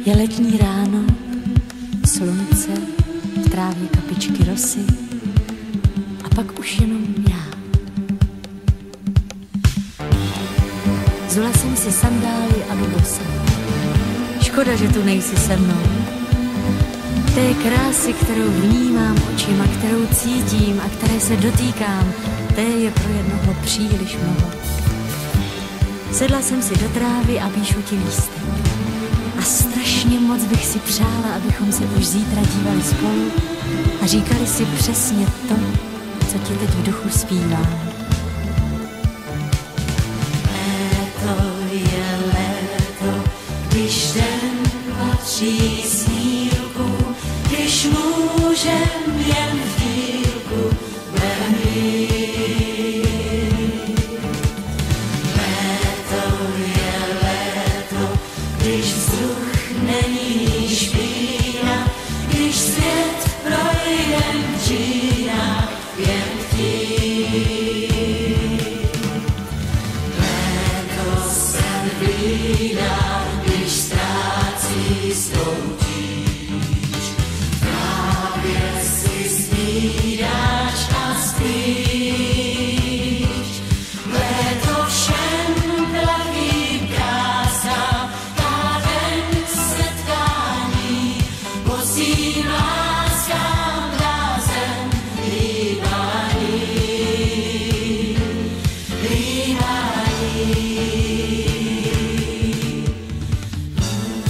Je letní ráno, slunce, v trávě kapičky rosy a pak už jenom já. Zula jsem si sandály a jdu bosa. Škoda, že tu nejsi se mnou. Té krásy, kterou vnímám očima, kterou cítím a které se dotýkám, té je pro jednoho příliš mnoho. Sedla jsem si do trávy a píšu ti lístek. A strašně moc bych si přála, abychom se už zítra dívali spolu a říkali si přesně to, co ti teď v duchu zpívám. Léto je léto, když den patří snílku, když můžem jen v dílku venit. Léto je léto, když vzduch není špína, když svět projdem v džínách jen chtít. Léto se hlídá, když ztrácí svou tíč. Právě si snídáš a spíš. Léto všem blahým krásám dá den setkání, bosým láskám dá zem líbání.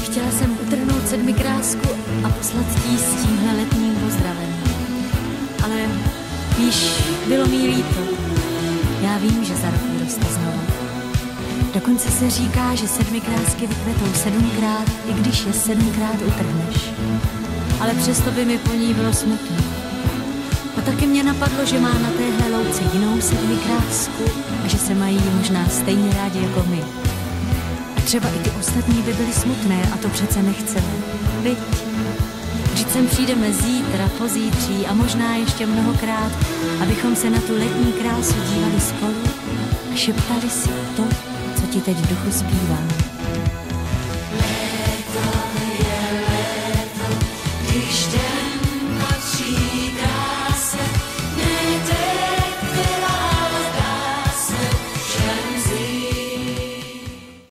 Chtěla jsem utrhnout sedmikrásku a poslat ti s tímhle letním pozdravem. Ale víš, bylo mi líto. Já vím, že za rok vyroste znovu. Dokonce se říká, že sedmikrásky vykvetou 7krát, i když je 7krát utrhneš. Ale přesto by mi po ní bylo smutno. A taky mě napadlo, že má na téhle louce jinou sedmikrásku a že se mají možná stejně rádi jako my. A třeba i ty ostatní by byly smutné a to přece nechceme. Viď? Vždyť sem přijdeme zítra, pozítří a možná ještě mnohokrát, abychom se na tu letní krásu dívali spolu a šeptali si to, co ti teď v duchu zpívám.